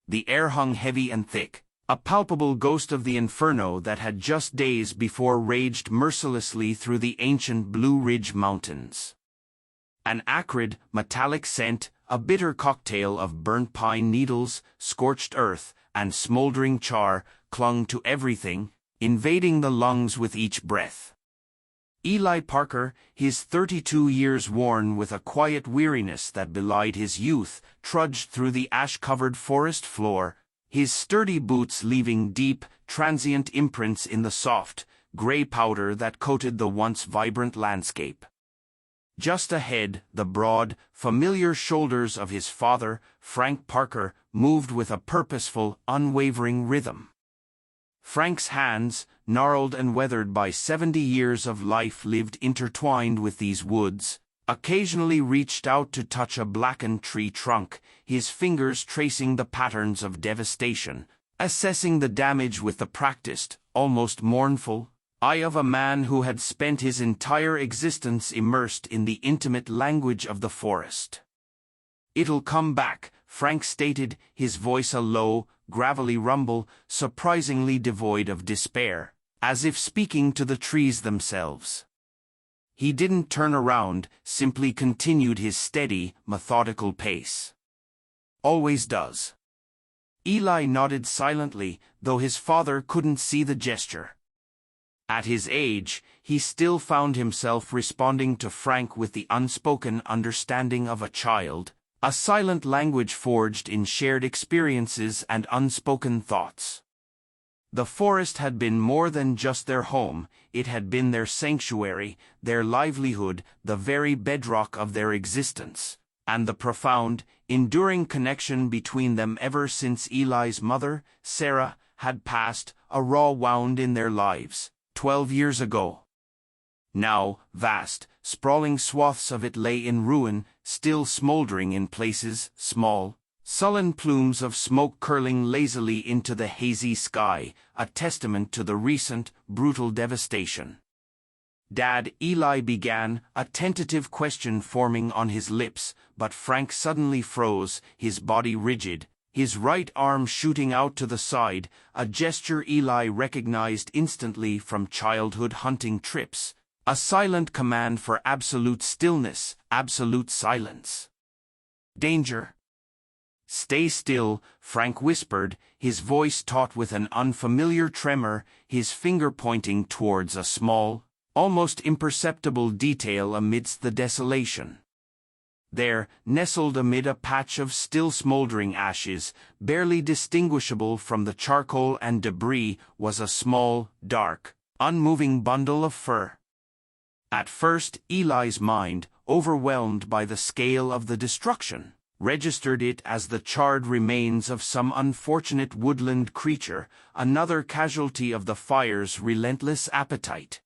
The air hung heavy and thick, a palpable ghost of the inferno that had just days before raged mercilessly through the ancient Blue Ridge Mountains. An acrid, metallic scent, a bitter cocktail of burnt pine needles, scorched earth, and smoldering char, clung to everything, invading the lungs with each breath. Eli Parker, his 32 years worn with a quiet weariness that belied his youth, trudged through the ash-covered forest floor, his sturdy boots leaving deep, transient imprints in the soft, gray powder that coated the once vibrant landscape. Just ahead, the broad, familiar shoulders of his father, Frank Parker, moved with a purposeful, unwavering rhythm. Frank's hands, gnarled and weathered by 70 years of life lived intertwined with these woods, occasionally reached out to touch a blackened tree trunk, his fingers tracing the patterns of devastation, assessing the damage with the practiced, almost mournful, eye of a man who had spent his entire existence immersed in the intimate language of the forest. "It'll come back," Frank stated, his voice a low, gravelly rumble, surprisingly devoid of despair, as if speaking to the trees themselves. He didn't turn around, simply continued his steady, methodical pace. "Always does." Eli nodded silently, though his father couldn't see the gesture. At his age, he still found himself responding to Frank with the unspoken understanding of a child, a silent language forged in shared experiences and unspoken thoughts. The forest had been more than just their home, it had been their sanctuary, their livelihood, the very bedrock of their existence, and the profound, enduring connection between them ever since Eli's mother, Sarah, had passed, a raw wound in their lives, 12 years ago. Now, vast, sprawling swaths of it lay in ruin, still smoldering in places, small, sullen plumes of smoke curling lazily into the hazy sky, a testament to the recent, brutal devastation. "Dad," Eli began, a tentative question forming on his lips, but Frank suddenly froze, his body rigid, his right arm shooting out to the side, a gesture Eli recognized instantly from childhood hunting trips, a silent command for absolute stillness, absolute silence. "Danger." "Stay still," Frank whispered, his voice taut with an unfamiliar tremor, his finger pointing towards a small, almost imperceptible detail amidst the desolation. There, nestled amid a patch of still smoldering ashes, barely distinguishable from the charcoal and debris, was a small, dark, unmoving bundle of fur. At first, Eli's mind, overwhelmed by the scale of the destruction, registered it as the charred remains of some unfortunate woodland creature, another casualty of the fire's relentless appetite.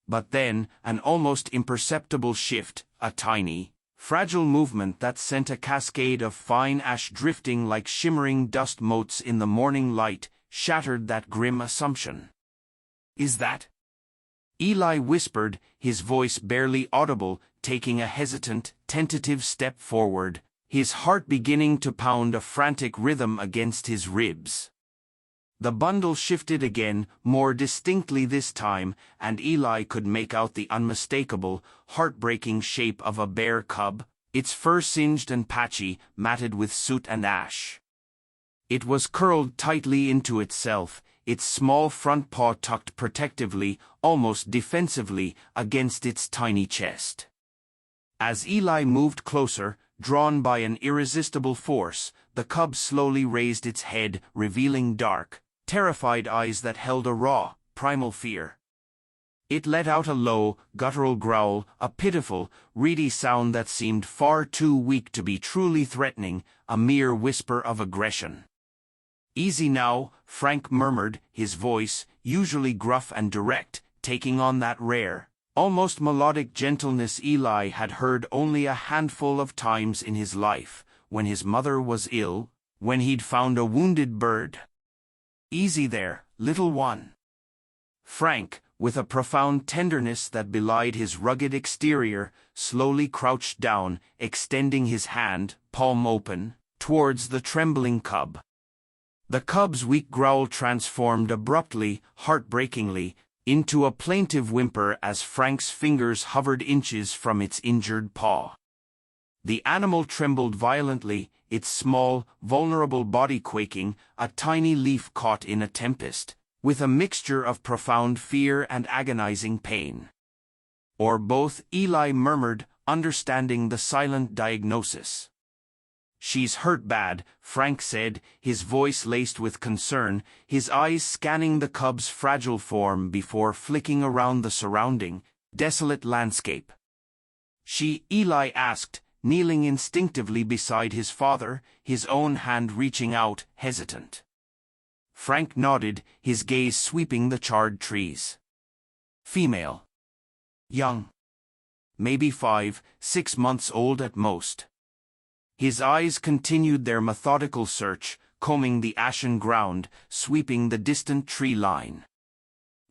But then, an almost imperceptible shift, a tiny, fragile movement that sent a cascade of fine ash drifting like shimmering dust motes in the morning light, shattered that grim assumption. "Is that?" Eli whispered, his voice barely audible, taking a hesitant, tentative step forward, his heart beginning to pound a frantic rhythm against his ribs. The bundle shifted again, more distinctly this time, and Eli could make out the unmistakable, heartbreaking shape of a bear cub, its fur singed and patchy, matted with soot and ash. It was curled tightly into itself, its small front paw tucked protectively, almost defensively, against its tiny chest. As Eli moved closer, drawn by an irresistible force, the cub slowly raised its head, revealing dark, terrified eyes that held a raw, primal fear. It let out a low, guttural growl, a pitiful, reedy sound that seemed far too weak to be truly threatening, a mere whisper of aggression. "Easy now," Frank murmured, his voice, usually gruff and direct, taking on that rare, almost melodic gentleness Eli had heard only a handful of times in his life, when his mother was ill, when he'd found a wounded bird. "Easy there, little one." Frank, with a profound tenderness that belied his rugged exterior, slowly crouched down, extending his hand, palm open, towards the trembling cub. The cub's weak growl transformed abruptly, heartbreakingly, into a plaintive whimper as Frank's fingers hovered inches from its injured paw. The animal trembled violently, its small, vulnerable body quaking, a tiny leaf caught in a tempest, with a mixture of profound fear and agonizing pain. Or both, Eli murmured, understanding the silent diagnosis. "She's hurt bad," Frank said, his voice laced with concern, his eyes scanning the cub's fragile form before flicking around the surrounding, desolate landscape. Eli asked, kneeling instinctively beside his father, his own hand reaching out, hesitant. Frank nodded, his gaze sweeping the charred trees. "Female. Young. Maybe 5, 6 months old at most." His eyes continued their methodical search, combing the ashen ground, sweeping the distant tree line.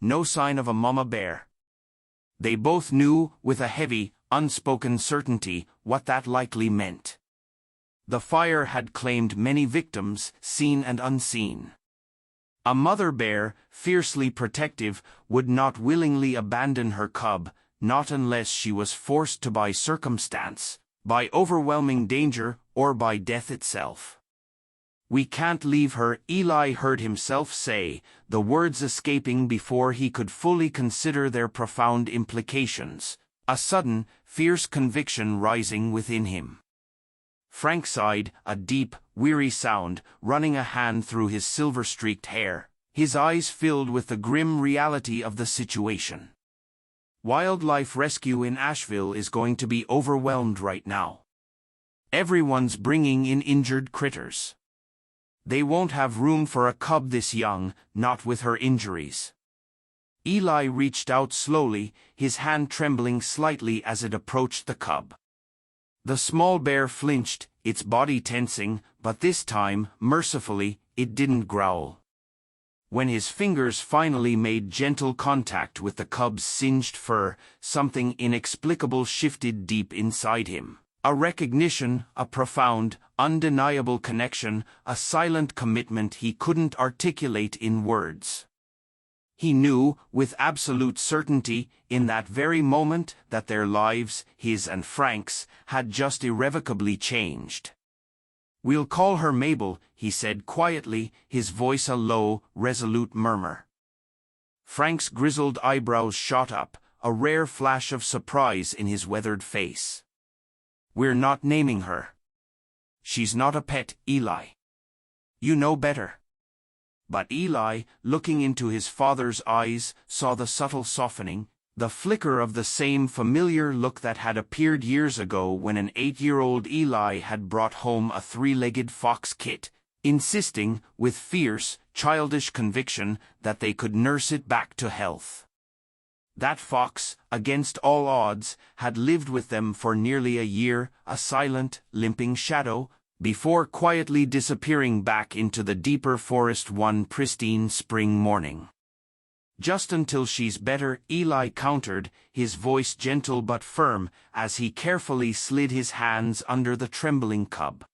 No sign of a mama bear. They both knew, with a heavy, unspoken certainty, what that likely meant. The fire had claimed many victims, seen and unseen. A mother bear, fiercely protective, would not willingly abandon her cub, not unless she was forced to by circumstance, by overwhelming danger, or by death itself. "We can't leave her," Eli heard himself say, the words escaping before he could fully consider their profound implications, a sudden, fierce conviction rising within him. Frank sighed, a deep, weary sound, running a hand through his silver-streaked hair, his eyes filled with the grim reality of the situation. Wildlife rescue in Asheville is going to be overwhelmed right now. Everyone's bringing in injured critters. They won't have room for a cub this young, not with her injuries. Eli reached out slowly, his hand trembling slightly as it approached the cub. The small bear flinched, its body tensing, but this time, mercifully, it didn't growl. When his fingers finally made gentle contact with the cub's singed fur, something inexplicable shifted deep inside him. A recognition, a profound, undeniable connection, a silent commitment he couldn't articulate in words. He knew, with absolute certainty, in that very moment, that their lives, his and Frank's, had just irrevocably changed. "We'll call her Mabel," he said quietly, his voice a low, resolute murmur. Frank's grizzled eyebrows shot up, a rare flash of surprise in his weathered face. "We're not naming her. She's not a pet, Eli. You know better." But Eli, looking into his father's eyes, saw the subtle softening, the flicker of the same familiar look that had appeared years ago when an 8-year-old Eli had brought home a 3-legged fox kit, insisting, with fierce, childish conviction, that they could nurse it back to health. That fox, against all odds, had lived with them for nearly a year, a silent, limping shadow, before quietly disappearing back into the deeper forest one pristine spring morning. "Just until she's better," Eli countered, his voice gentle but firm, as he carefully slid his hands under the trembling cub.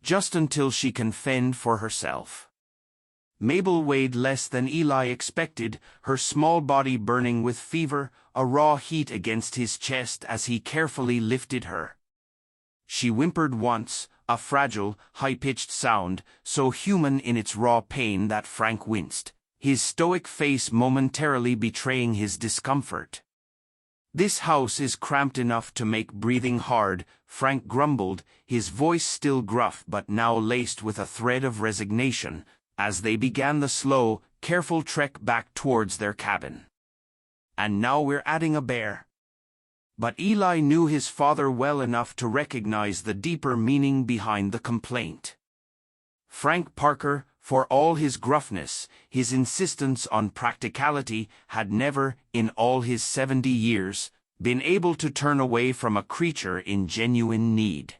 "Just until she can fend for herself." Mabel weighed less than Eli expected, her small body burning with fever, a raw heat against his chest as he carefully lifted her. She whimpered once, a fragile, high-pitched sound, so human in its raw pain that Frank winced, his stoic face momentarily betraying his discomfort. "This house is cramped enough to make breathing hard," Frank grumbled, his voice still gruff but now laced with a thread of resignation, as they began the slow, careful trek back towards their cabin. "And now we're adding a bear." But Eli knew his father well enough to recognize the deeper meaning behind the complaint. Frank Parker, for all his gruffness, his insistence on practicality, had never, in all his 70 years, been able to turn away from a creature in genuine need.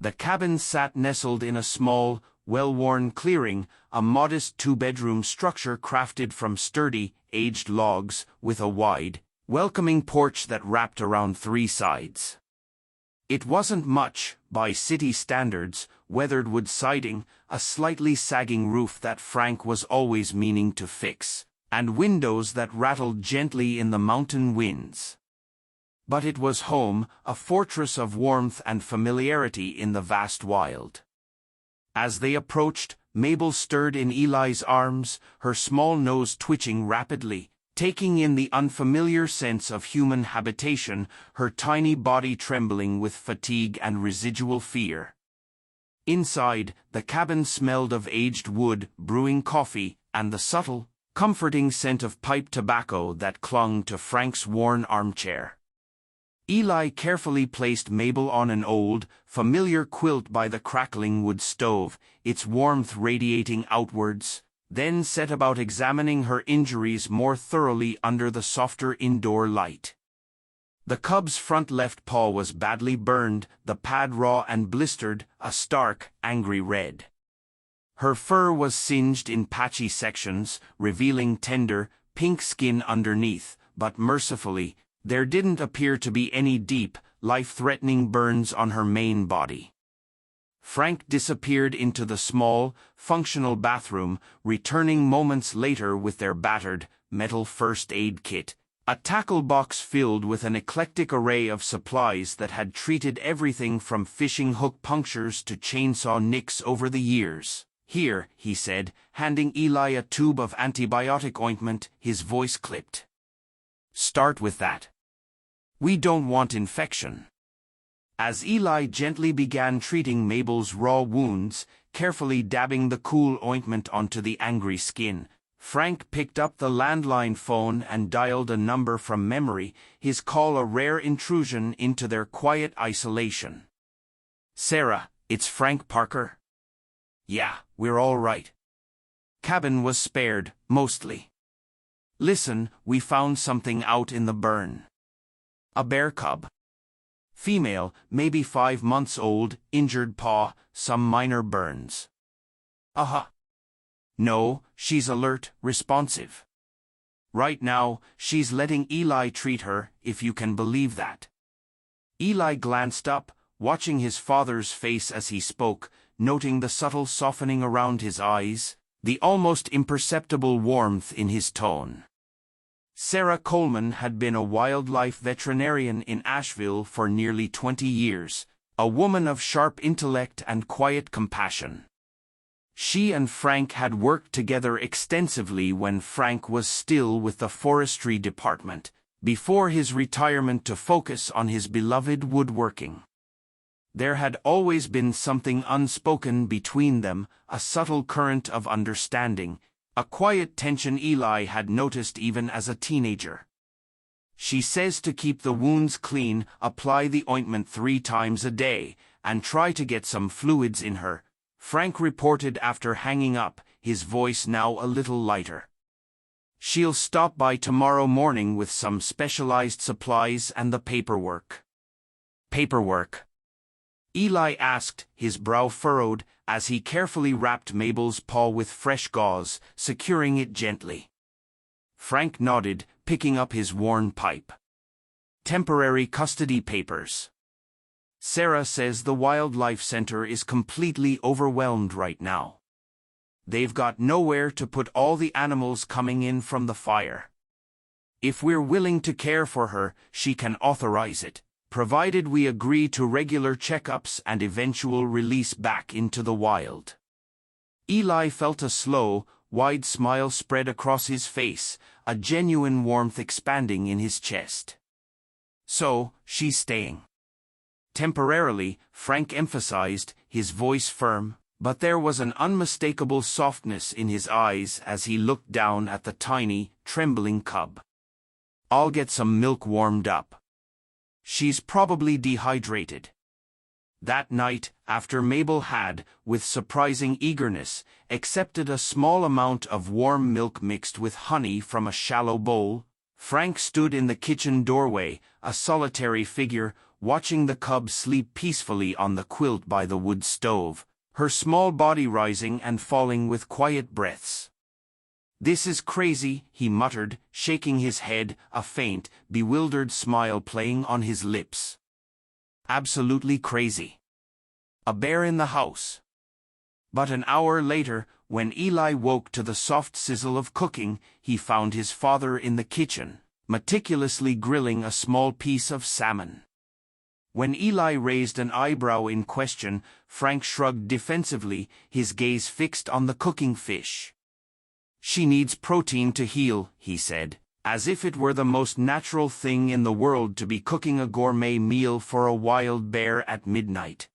The cabin sat nestled in a small, well-worn clearing, a modest 2-bedroom structure crafted from sturdy, aged logs, with a wide, welcoming porch that wrapped around 3 sides. It wasn't much, by city standards: weathered wood siding, a slightly sagging roof that Frank was always meaning to fix, and windows that rattled gently in the mountain winds. But it was home, a fortress of warmth and familiarity in the vast wild. As they approached, Mabel stirred in Eli's arms, her small nose twitching rapidly, taking in the unfamiliar sense of human habitation, her tiny body trembling with fatigue and residual fear. Inside, the cabin smelled of aged wood, brewing coffee, and the subtle, comforting scent of pipe tobacco that clung to Frank's worn armchair. Eli carefully placed Mabel on an old, familiar quilt by the crackling wood stove, its warmth radiating outwards, then set about examining her injuries more thoroughly under the softer indoor light. The cub's front left paw was badly burned, the pad raw and blistered, a stark, angry red. Her fur was singed in patchy sections, revealing tender, pink skin underneath, but mercifully, there didn't appear to be any deep, life-threatening burns on her main body. Frank disappeared into the small, functional bathroom, returning moments later with their battered, metal first aid kit, a tackle box filled with an eclectic array of supplies that had treated everything from fishing hook punctures to chainsaw nicks over the years. "Here," he said, handing Eli a tube of antibiotic ointment, his voice clipped. "Start with that. We don't want infection." As Eli gently began treating Mabel's raw wounds, carefully dabbing the cool ointment onto the angry skin, Frank picked up the landline phone and dialed a number from memory, his call a rare intrusion into their quiet isolation. "Sarah, it's Frank Parker." "Yeah, we're all right." Cabin was spared, mostly. "Listen, we found something out in the burn. A bear cub. Female, maybe 5 months old, injured paw, some minor burns." "Uh-huh." "No, she's alert, responsive. Right now, she's letting Eli treat her, if you can believe that." Eli glanced up, watching his father's face as he spoke, noting the subtle softening around his eyes, the almost imperceptible warmth in his tone. Sarah Coleman had been a wildlife veterinarian in Asheville for nearly 20 years, a woman of sharp intellect and quiet compassion. She and Frank had worked together extensively when Frank was still with the forestry department, before his retirement to focus on his beloved woodworking. There had always been something unspoken between them, a subtle current of understanding, a quiet tension Eli had noticed even as a teenager. "She says to keep the wounds clean, apply the ointment 3 times a day, and try to get some fluids in her," Frank reported after hanging up, his voice now a little lighter. "She'll stop by tomorrow morning with some specialized supplies and the paperwork." "Paperwork?" Eli asked, his brow furrowed, as he carefully wrapped Mabel's paw with fresh gauze, securing it gently. Frank nodded, picking up his worn pipe. "Temporary custody papers. Sarah says the Wildlife Center is completely overwhelmed right now. They've got nowhere to put all the animals coming in from the fire. If we're willing to care for her, she can authorize it, provided we agree to regular checkups and eventual release back into the wild." Eli felt a slow, wide smile spread across his face, a genuine warmth expanding in his chest. "So, she's staying." "Temporarily," Frank emphasized, his voice firm, but there was an unmistakable softness in his eyes as he looked down at the tiny, trembling cub. "I'll get some milk warmed up. She's probably dehydrated." That night, after Mabel had, with surprising eagerness, accepted a small amount of warm milk mixed with honey from a shallow bowl, Frank stood in the kitchen doorway, a solitary figure, watching the cub sleep peacefully on the quilt by the wood stove, her small body rising and falling with quiet breaths. "This is crazy," he muttered, shaking his head, a faint, bewildered smile playing on his lips. Absolutely crazy. A bear in the house. But an hour later, when Eli woke to the soft sizzle of cooking, he found his father in the kitchen, meticulously grilling a small piece of salmon. When Eli raised an eyebrow in question, Frank shrugged defensively, his gaze fixed on the cooking fish. "She needs protein to heal," he said, as if it were the most natural thing in the world to be cooking a gourmet meal for a wild bear at midnight.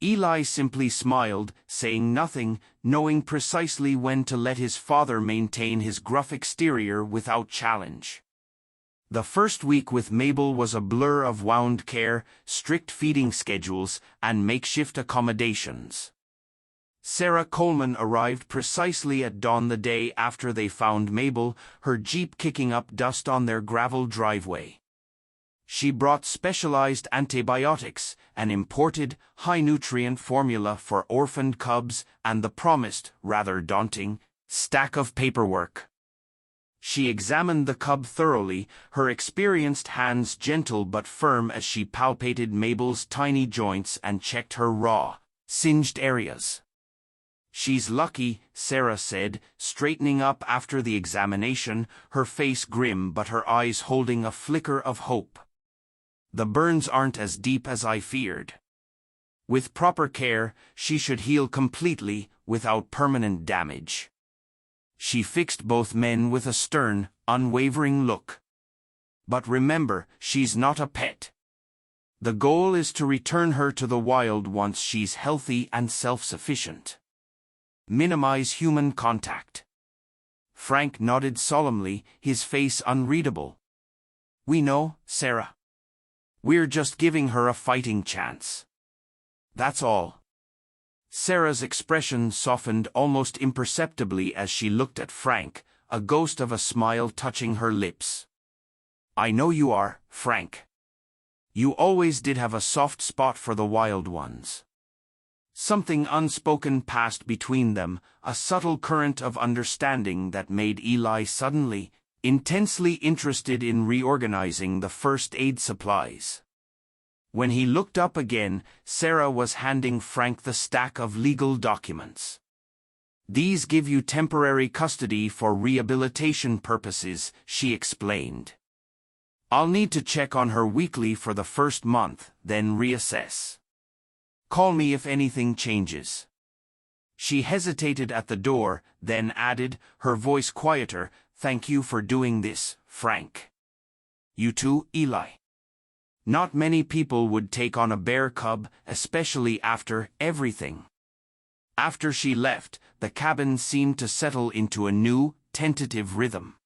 Eli simply smiled, saying nothing, knowing precisely when to let his father maintain his gruff exterior without challenge. The first week with Mabel was a blur of wound care, strict feeding schedules, and makeshift accommodations. Sarah Coleman arrived precisely at dawn the day after they found Mabel, her Jeep kicking up dust on their gravel driveway. She brought specialized antibiotics, an imported, high-nutrient formula for orphaned cubs, and the promised, rather daunting, stack of paperwork. She examined the cub thoroughly, her experienced hands gentle but firm as she palpated Mabel's tiny joints and checked her raw, singed areas. "She's lucky," Sarah said, straightening up after the examination, her face grim but her eyes holding a flicker of hope. "The burns aren't as deep as I feared. With proper care, she should heal completely, without permanent damage." She fixed both men with a stern, unwavering look. "But remember, she's not a pet. The goal is to return her to the wild once she's healthy and self-sufficient. Minimize human contact." Frank nodded solemnly, his face unreadable. "We know, Sarah. We're just giving her a fighting chance. That's all." Sarah's expression softened almost imperceptibly as she looked at Frank, a ghost of a smile touching her lips. "I know you are, Frank. You always did have a soft spot for the wild ones." Something unspoken passed between them, a subtle current of understanding that made Eli suddenly, intensely interested in reorganizing the first aid supplies. When he looked up again, Sarah was handing Frank the stack of legal documents. "These give you temporary custody for rehabilitation purposes," she explained. "I'll need to check on her weekly for the first month, then reassess. Call me if anything changes." She hesitated at the door, then added, her voice quieter, "Thank you for doing this, Frank." "You too, Eli." Not many people would take on a bear cub, especially after everything. After she left, the cabin seemed to settle into a new, tentative rhythm.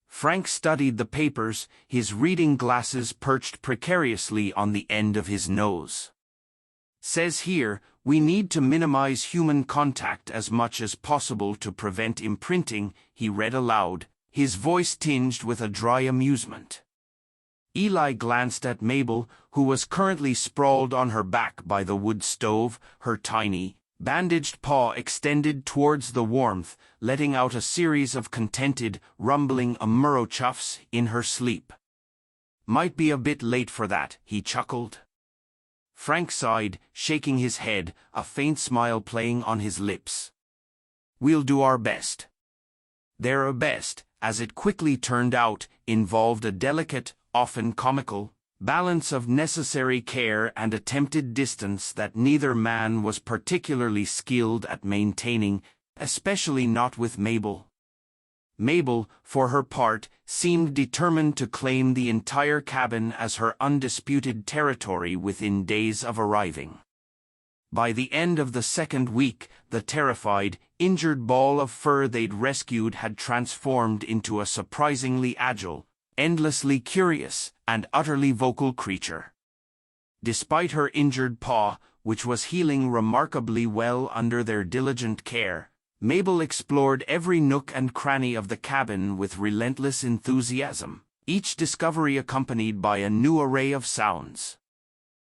Frank studied the papers, his reading glasses perched precariously on the end of his nose. "Says here, we need to minimize human contact as much as possible to prevent imprinting," he read aloud, his voice tinged with a dry amusement. Eli glanced at Mabel, who was currently sprawled on her back by the wood stove, her tiny, bandaged paw extended towards the warmth, letting out a series of contented, rumbling murrochuffs in her sleep. "Might be a bit late for that," he chuckled. Frank sighed, shaking his head, a faint smile playing on his lips. "We'll do our best." Their best, as it quickly turned out, involved a delicate, often comical, balance of necessary care and attempted distance that neither man was particularly skilled at maintaining, especially not with Mabel. Mabel, for her part, seemed determined to claim the entire cabin as her undisputed territory within days of arriving. By the end of the second week, the terrified, injured ball of fur they'd rescued had transformed into a surprisingly agile, endlessly curious, and utterly vocal creature. Despite her injured paw, which was healing remarkably well under their diligent care, Mabel explored every nook and cranny of the cabin with relentless enthusiasm, each discovery accompanied by a new array of sounds.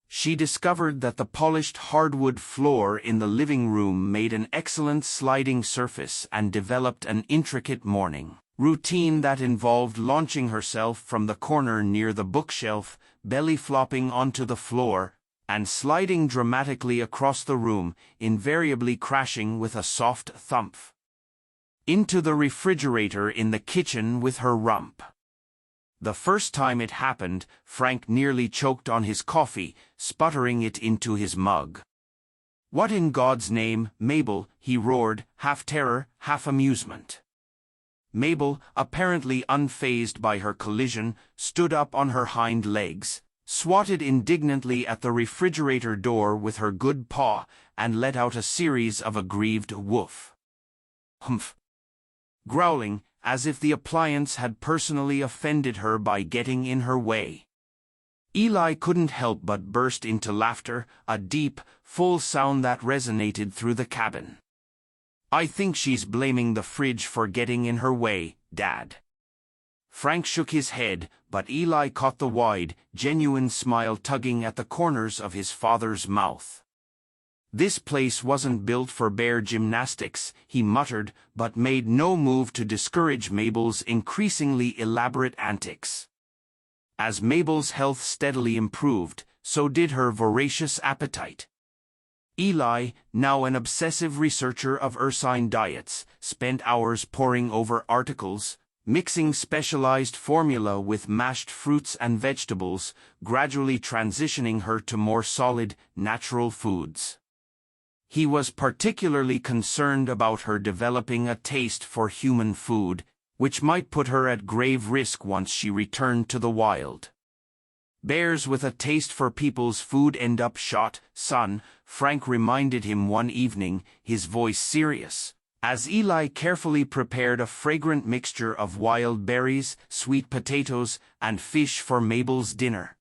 She discovered that the polished hardwood floor in the living room made an excellent sliding surface and developed an intricate morning routine that involved launching herself from the corner near the bookshelf, belly flopping onto the floor, and sliding dramatically across the room, invariably crashing with a soft thump into the refrigerator in the kitchen with her rump. The first time it happened, Frank nearly choked on his coffee, sputtering it into his mug. "What in God's name, Mabel?" he roared, half terror, half amusement. Mabel, apparently unfazed by her collision, stood up on her hind legs, swatted indignantly at the refrigerator door with her good paw, and let out a series of aggrieved woof. Humph. Growling, as if the appliance had personally offended her by getting in her way. Eli couldn't help but burst into laughter, a deep, full sound that resonated through the cabin. "I think she's blaming the fridge for getting in her way, Dad." Frank shook his head, but Eli caught the wide, genuine smile tugging at the corners of his father's mouth. "This place wasn't built for bear gymnastics," he muttered, but made no move to discourage Mabel's increasingly elaborate antics. As Mabel's health steadily improved, so did her voracious appetite. Eli, now an obsessive researcher of ursine diets, spent hours poring over articles, mixing specialized formula with mashed fruits and vegetables, gradually transitioning her to more solid, natural foods. He was particularly concerned about her developing a taste for human food, which might put her at grave risk once she returned to the wild. "Bears with a taste for people's food end up shot, son," Frank reminded him one evening, his voice serious, as Eli carefully prepared a fragrant mixture of wild berries, sweet potatoes, and fish for Mabel's dinner.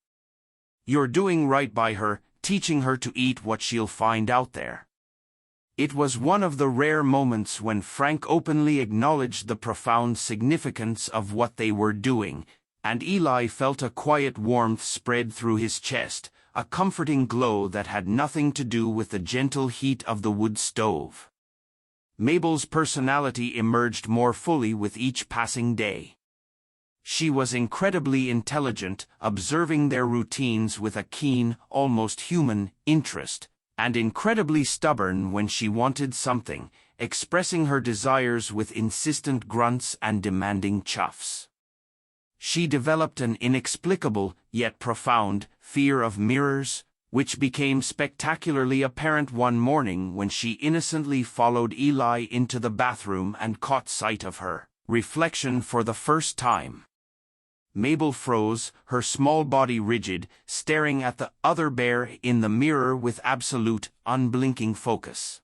"You're doing right by her, teaching her to eat what she'll find out there." It was one of the rare moments when Frank openly acknowledged the profound significance of what they were doing, and Eli felt a quiet warmth spread through his chest, a comforting glow that had nothing to do with the gentle heat of the wood stove. Mabel's personality emerged more fully with each passing day. She was incredibly intelligent, observing their routines with a keen, almost human, interest, and incredibly stubborn when she wanted something, expressing her desires with insistent grunts and demanding chuffs. She developed an inexplicable, yet profound, fear of mirrors, which became spectacularly apparent one morning when she innocently followed Eli into the bathroom and caught sight of her reflection for the first time. Mabel froze, her small body rigid, staring at the other bear in the mirror with absolute, unblinking focus.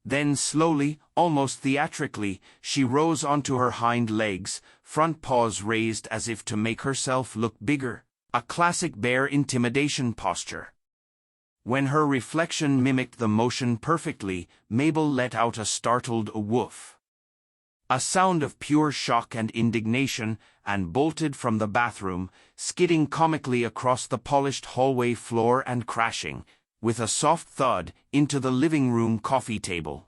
Then slowly, almost theatrically, she rose onto her hind legs, front paws raised as if to make herself look bigger, a classic bear intimidation posture. When her reflection mimicked the motion perfectly, Mabel let out a startled woof. A sound of pure shock and indignation, and bolted from the bathroom, skidding comically across the polished hallway floor and crashing, with a soft thud, into the living room coffee table.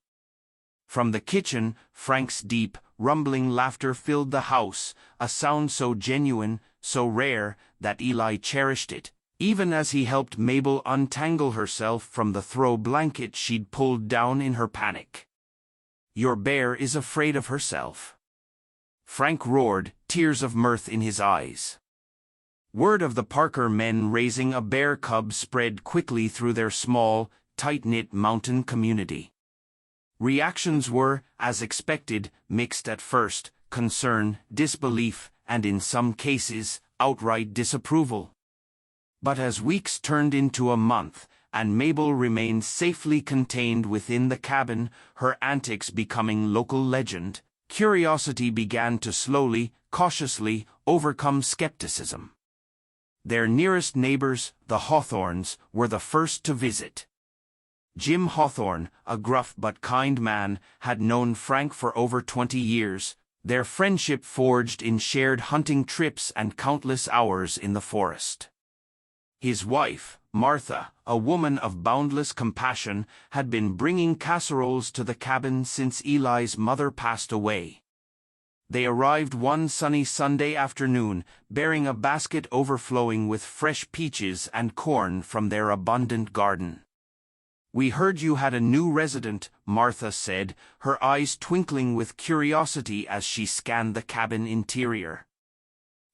From the kitchen, Frank's deep, rumbling laughter filled the house, a sound so genuine, so rare, that Eli cherished it, even as he helped Mabel untangle herself from the throw blanket she'd pulled down in her panic. "Your bear is afraid of herself," Frank roared, tears of mirth in his eyes. Word of the Parker men raising a bear cub spread quickly through their small, tight-knit mountain community. Reactions were, as expected, mixed at first: concern, disbelief, and in some cases, outright disapproval. But as weeks turned into a month, and Mabel remained safely contained within the cabin, her antics becoming local legend, curiosity began to slowly, cautiously, overcome skepticism. Their nearest neighbors, the Hawthorns, were the first to visit. Jim Hawthorne, a gruff but kind man, had known Frank for over 20 years, their friendship forged in shared hunting trips and countless hours in the forest. His wife, Martha, a woman of boundless compassion, had been bringing casseroles to the cabin since Eli's mother passed away. They arrived one sunny Sunday afternoon, bearing a basket overflowing with fresh peaches and corn from their abundant garden. "We heard you had a new resident," Martha said, her eyes twinkling with curiosity as she scanned the cabin interior.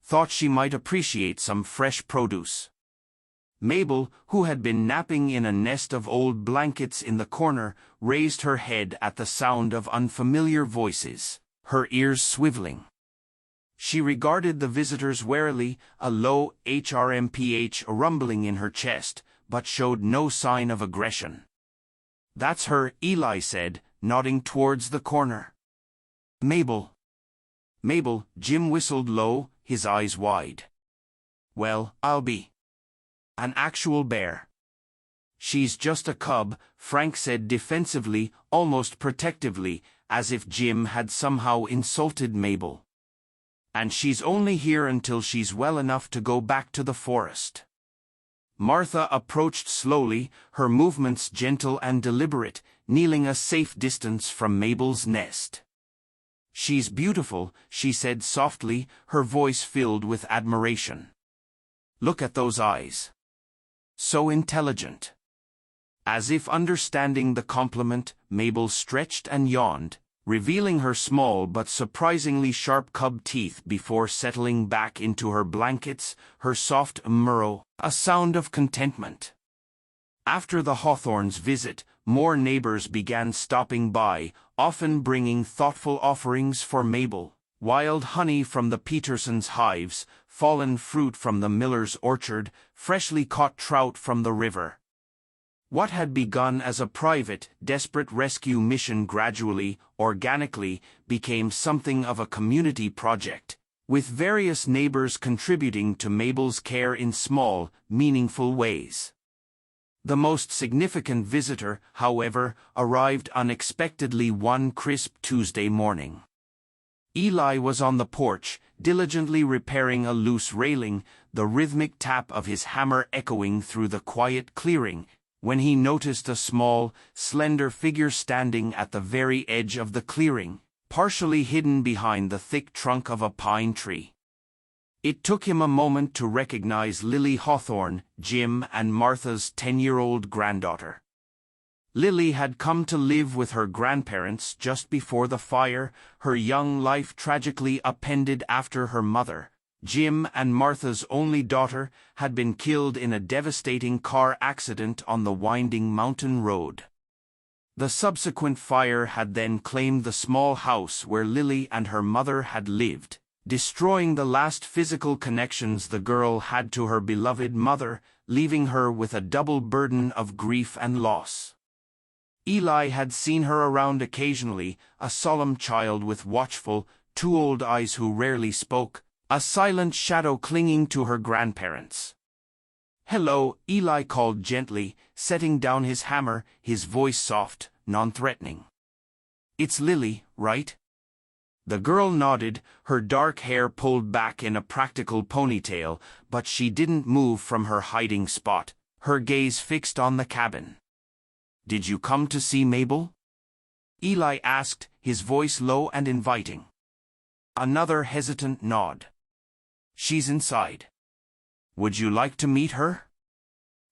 "Thought she might appreciate some fresh produce." Mabel, who had been napping in a nest of old blankets in the corner, raised her head at the sound of unfamiliar voices, her ears swiveling. She regarded the visitors warily, a low HRMPH rumbling in her chest, but showed no sign of aggression. "That's her," Eli said, nodding towards the corner. "Mabel." "Mabel," Jim whistled low, his eyes wide. "Well, I'll be an actual bear." "She's just a cub," Frank said defensively, almost protectively, as if Jim had somehow insulted Mabel. "And she's only here until she's well enough to go back to the forest." Martha approached slowly, her movements gentle and deliberate, kneeling a safe distance from Mabel's nest. "She's beautiful," she said softly, her voice filled with admiration. "Look at those eyes. So intelligent." As if understanding the compliment, Mabel stretched and yawned, revealing her small but surprisingly sharp cub teeth before settling back into her blankets, her soft murrow, a sound of contentment. After the Hawthorns' visit, more neighbors began stopping by, often bringing thoughtful offerings for Mabel: wild honey from the Petersons' hives, fallen fruit from the miller's orchard, freshly caught trout from the river. What had begun as a private, desperate rescue mission gradually, organically, became something of a community project, with various neighbors contributing to Mabel's care in small, meaningful ways. The most significant visitor, however, arrived unexpectedly one crisp Tuesday morning. Eli was on the porch, diligently repairing a loose railing, the rhythmic tap of his hammer echoing through the quiet clearing, when he noticed a small, slender figure standing at the very edge of the clearing, partially hidden behind the thick trunk of a pine tree. It took him a moment to recognize Lily Hawthorne, Jim and Martha's 10-year-old granddaughter. Lily had come to live with her grandparents just before the fire, her young life tragically upended after her mother, Jim and Martha's only daughter, had been killed in a devastating car accident on the winding mountain road. The subsequent fire had then claimed the small house where Lily and her mother had lived, destroying the last physical connections the girl had to her beloved mother, leaving her with a double burden of grief and loss. Eli had seen her around occasionally, a solemn child with watchful, too-old eyes who rarely spoke, a silent shadow clinging to her grandparents. "Hello," Eli called gently, setting down his hammer, his voice soft, non-threatening. "It's Lily, right?" The girl nodded, her dark hair pulled back in a practical ponytail, but she didn't move from her hiding spot, her gaze fixed on the cabin. "Did you come to see Mabel?" Eli asked, his voice low and inviting. Another hesitant nod. "She's inside. Would you like to meet her?"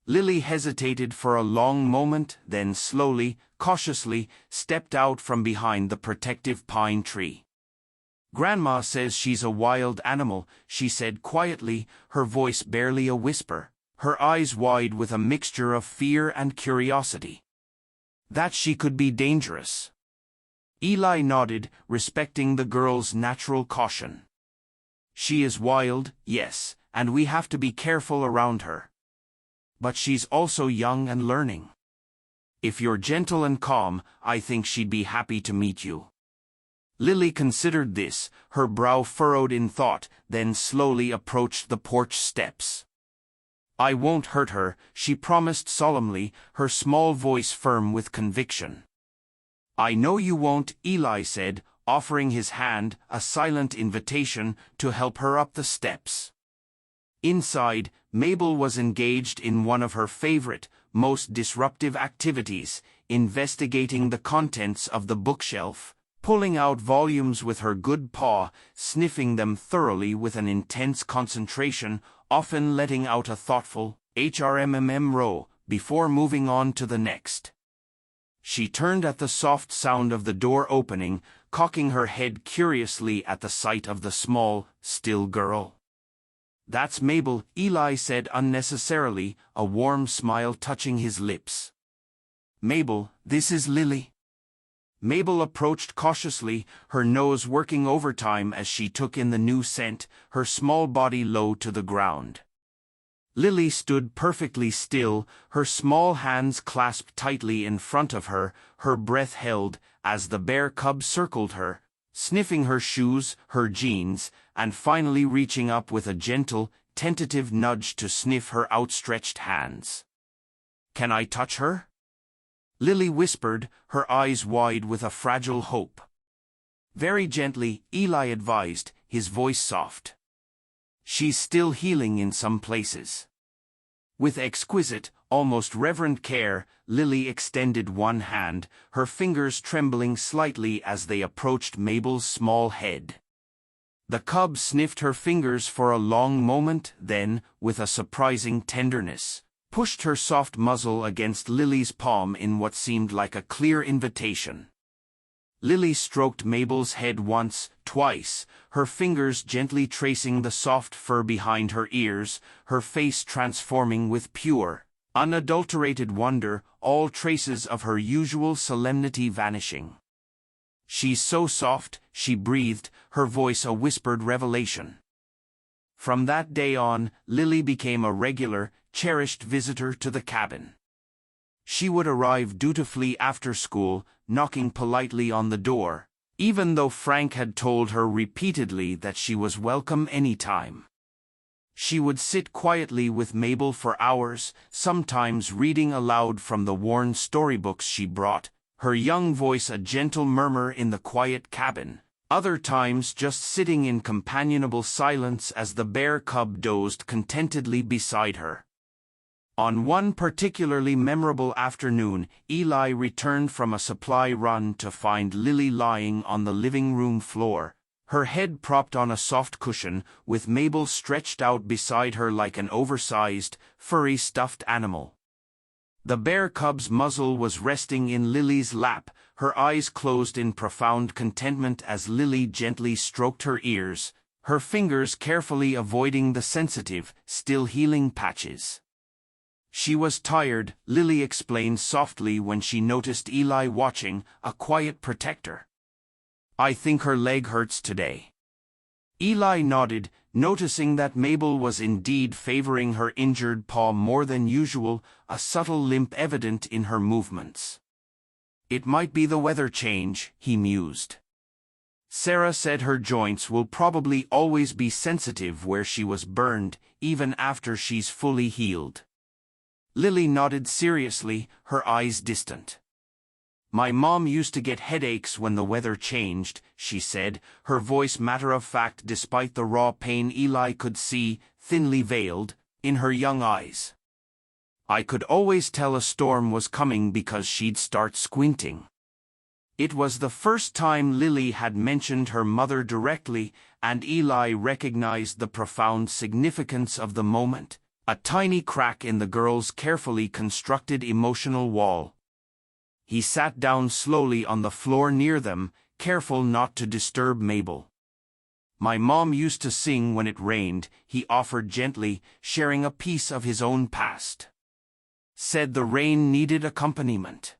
Lily hesitated for a long moment, then slowly, cautiously, stepped out from behind the protective pine tree. "Grandma says she's a wild animal," she said quietly, her voice barely a whisper, her eyes wide with a mixture of fear and curiosity. "That she could be dangerous." Eli nodded, respecting the girl's natural caution. "She is wild, yes, and we have to be careful around her. But she's also young and learning. If you're gentle and calm, I think she'd be happy to meet you." Lily considered this, her brow furrowed in thought, then slowly approached the porch steps. "I won't hurt her," she promised solemnly, her small voice firm with conviction. "I know you won't," Eli said, offering his hand, a silent invitation, to help her up the steps. Inside, Mabel was engaged in one of her favorite, most disruptive activities, investigating the contents of the bookshelf, pulling out volumes with her good paw, sniffing them thoroughly with an intense concentration, often letting out a thoughtful HRMMM before moving on to the next. She turned at the soft sound of the door opening, cocking her head curiously at the sight of the small, still girl. "That's Mabel," Eli said unnecessarily, a warm smile touching his lips. "Mabel, this is Lily." Mabel approached cautiously, her nose working overtime as she took in the new scent, her small body low to the ground. Lily stood perfectly still, her small hands clasped tightly in front of her, her breath held, as the bear cub circled her, sniffing her shoes, her jeans, and finally reaching up with a gentle, tentative nudge to sniff her outstretched hands. "Can I touch her?" Lily whispered, her eyes wide with a fragile hope. "Very gently," Eli advised, his voice soft. "She's still healing in some places." With exquisite, almost reverent care, Lily extended one hand, her fingers trembling slightly as they approached Mabel's small head. The cub sniffed her fingers for a long moment, then, with a surprising tenderness, pushed her soft muzzle against Lily's palm in what seemed like a clear invitation. Lily stroked Mabel's head once, twice, her fingers gently tracing the soft fur behind her ears, her face transforming with pure, unadulterated wonder, all traces of her usual solemnity vanishing. "She's so soft," she breathed, her voice a whispered revelation. From that day on, Lily became a regular, cherished visitor to the cabin. She would arrive dutifully after school, knocking politely on the door, even though Frank had told her repeatedly that she was welcome anytime. She would sit quietly with Mabel for hours, sometimes reading aloud from the worn storybooks she brought, her young voice a gentle murmur in the quiet cabin, other times just sitting in companionable silence as the bear cub dozed contentedly beside her. On one particularly memorable afternoon, Eli returned from a supply run to find Lily lying on the living room floor, her head propped on a soft cushion, with Mabel stretched out beside her like an oversized, furry stuffed animal. The bear cub's muzzle was resting in Lily's lap, her eyes closed in profound contentment as Lily gently stroked her ears, her fingers carefully avoiding the sensitive, still healing patches. She was tired, Lily explained softly when she noticed Eli watching, a quiet protector. "I think her leg hurts today." Eli nodded, noticing that Mabel was indeed favoring her injured paw more than usual, a subtle limp evident in her movements. "It might be the weather change," he mused. "Sarah said her joints will probably always be sensitive where she was burned, even after she's fully healed." Lily nodded seriously, her eyes distant. "My mom used to get headaches when the weather changed," she said, her voice matter-of-fact despite the raw pain Eli could see, thinly veiled, in her young eyes. "I could always tell a storm was coming because she'd start squinting." It was the first time Lily had mentioned her mother directly, and Eli recognized the profound significance of the moment. A tiny crack in the girl's carefully constructed emotional wall. He sat down slowly on the floor near them, careful not to disturb Mabel. "My mom used to sing when it rained," he offered gently, sharing a piece of his own past. "Said the rain needed accompaniment."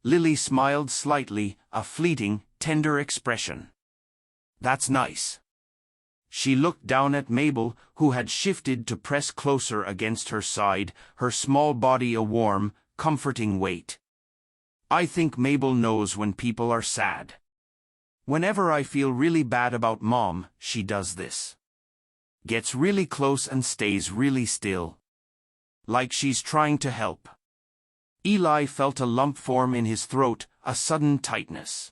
Lily smiled slightly, a fleeting, tender expression. "That's nice." She looked down at Mabel, who had shifted to press closer against her side, her small body a warm, comforting weight. "I think Mabel knows when people are sad. Whenever I feel really bad about Mom, she does this. Gets really close and stays really still. Like she's trying to help." Eli felt a lump form in his throat, a sudden tightness.